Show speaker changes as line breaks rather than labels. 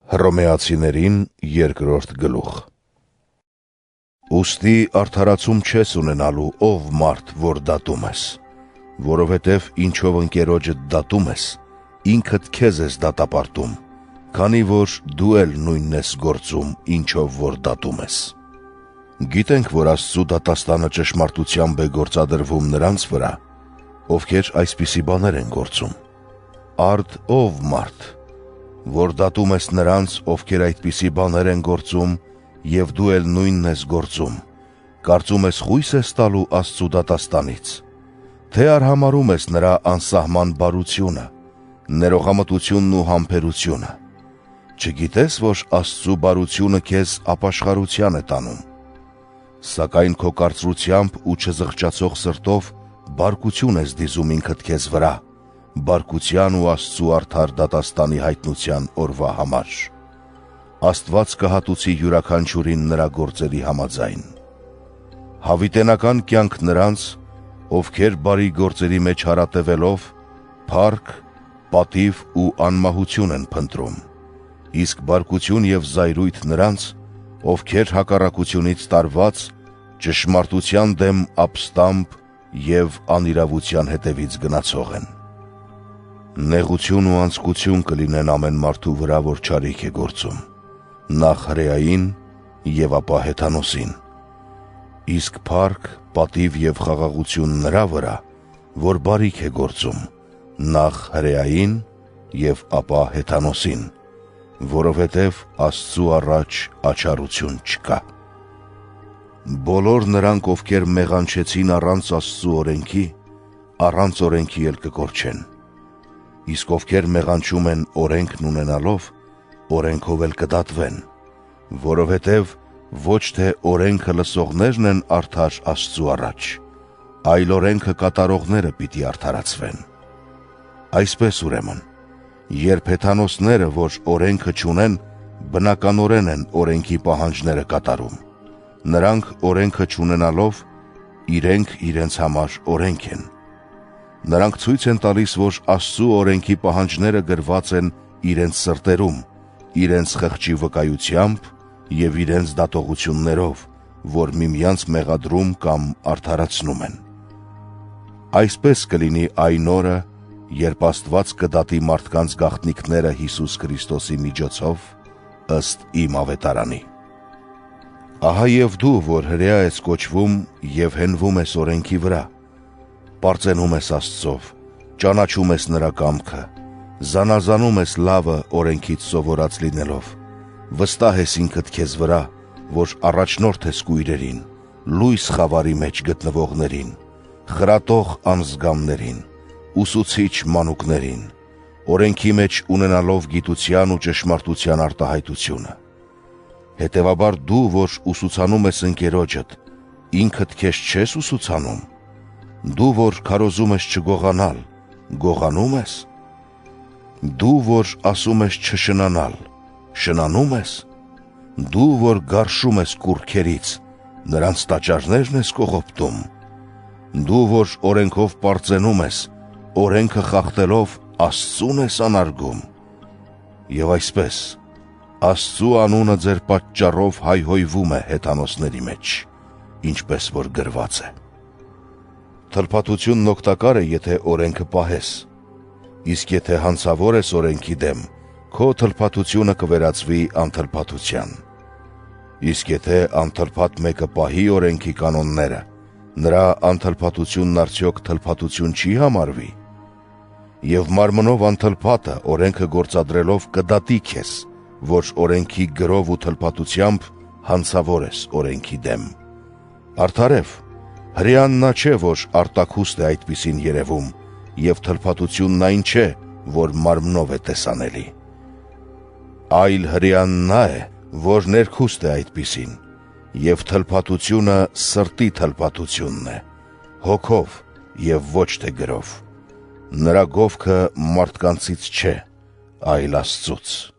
Հռոմեացիներին երկրորդ գլուխ։ Ուստի արդարացում չես ունենալու, ով մարդ, որ դատում ես, որովհետև ինչով ընկերոջդ դատում ես, ինքդ քեզ ես դատապարտում, քանի որ դու էլ նույնն ես գործում, ինչով որ դատում ես։ Գիտենք, որ Աստծու դատաստանը ճշմարտությամբ է գործադրվում նրանց վրա, ովքեր այսպիսի բաներ են գործում։ Արդ ով մարդ, որ դատում ես նրանց, ովքեր այդպիսի բաներ են գործում, և դու էլ նույնն ես գործում, կարծում ես խույս ես տալու Աստծու դատաստանից, թե արհամարում ես նրա անսահման բարությունը, ներողամտությունն ու համբերությունը։ Չգիտես, որ Աստծու բարությունը քեզ ապաշխարության է տանում, սակայն քո կարծրությամբ ու չզղջացող սրտով բարկություն ես դիզում ինքդ քեզ վրա, բարկության ու Աստծու արդար դատաստանի հայտնության օրվա համար։ Աստված կհատուցի յուրաքանչյուրին նրա գործերի համաձայն։ Հավիտենական կյանք նրանց, ովքեր բարի գործերի մեջ հարատևելով, փառք, պատիվ ու անմահություն են փնտրում, իսկ բարկություն և զայրույթ նրանց, ովքեր հակառակությունից տարված, ճշմարտության դեմ ապստամբ և անիրավության հետևից գնացող են։ Նեղություն ու անձկություն կլինեն ամեն մարդու վրա, որ չարիք է գործում, նախ հրեային և ապա հեթանոսին, իսկ փառք, պատիվ և խաղաղություն նրա վրա, որ բարիք է գործում, նախ հրեային և ապա հեթանոսին, որովհետև Աստծու առաջ աչառություն չկա։ Բոլոր նրանք, ովքեր մեղանչեցին առանց Աստծու օրենքի, առանց օրենքի էլ կկորչեն, իսկ ովքեր մեղանչում են օրենքն ունենալով, օրենքով էլ կդատվեն, որովհետև ոչ թե օրենքը լսողներն են արդար Աստծու առաջ, այլ օրենքը կատարողները պիտի արդարացվեն։ Այսպես ուրեմն, երբ հեթանոսները, որ օրենքը չունեն, բնականորեն են օրենքի պահանջները կատարում, նրանք օրենքը չունենալով, իրենք իրենց համար օրենք են։ Նրանք ցույց են տալիս, որ Աստծու օրենքի պահանջները գրված են իրենց սրտերում, իրենց խղճի վկայությամբ և իրենց դատողություններով, որ միմյանց մեղադրում կամ արդարացնում են։ Այսպես կլինի այն օրը, երբ Աստված կդատի մարդկանց գաղտնիքները Հիսուս Քրիստոսի միջոցով, ըստ իմ ավետարանի։ Ահա և դու, որ հրեա ես կոչվում և հենվում ես օրենքի վրա, պարծենում ես Աստծով, ճանաչում ես նրա կամքը, զանազանում ես լավը օրենքից սովորած լինելով, վստահ ես ինքդ քեզ վրա, որ առաջնորդ ես կույրերին, լույս խավարի մեջ գտնվողներին, խրատող անզգամներին, ուսուցիչ մանուկներին, օրենքի մեջ ունենալով գիտության ու ճշմարտության արտահայտությունը։ Հետևաբար դու, որ ուսուցանում ես ընկերոջդ, ինքդ քեզ չես ուսուցանում, դու, որ քարոզում ես չգողանալ, գողանում ես, դու, որ ասում ես չշնանալ, շնանում ես, դու, որ գարշում ես կուռքերից, նրանց տաճարներն ես կողոպտում, դու, որ օրենքով պարծենում ես, օրենքը խախտելով Աստծուն ես անարգում, և այսպես, Աստծու անունը ձեր պատճառով հայհոյվում է հեթանոսների մեջ, ինչպես որ գրված է։ Թլփատությունն օգտակար է, եթե օրենքը պահես, իսկ եթե հանցավոր ես օրենքի դեմ, քո թլփատությունը կվերածվի անթլփատության։ Իսկ եթե անթլփատ մեկը պահի օրենքի կանոնները, նրա անթլփատությունն արդյոք թլփատություն չի համարվի։ Եվ մարմնով անթլփատը օրենքը գործադրելով կդատի քեզ, որ օրենքի գրով ու թլփատությամբ հանցավոր ես օրենքի դեմ։ Արդարև, հրեան նա չէ, որ արտաքուստ է այդպիսին երևում, և թլփատությունն այն չէ, որ մարմնով է տեսանելի։ Այլ հրեան նա է, որ ներքուստ է այդպիսին, և թլփատությունը սրտի թլփատությունն է, հոգով և ոչ թե գրով։ Նրա գովքը մարդկանցից չէ, այլ Աստծուց։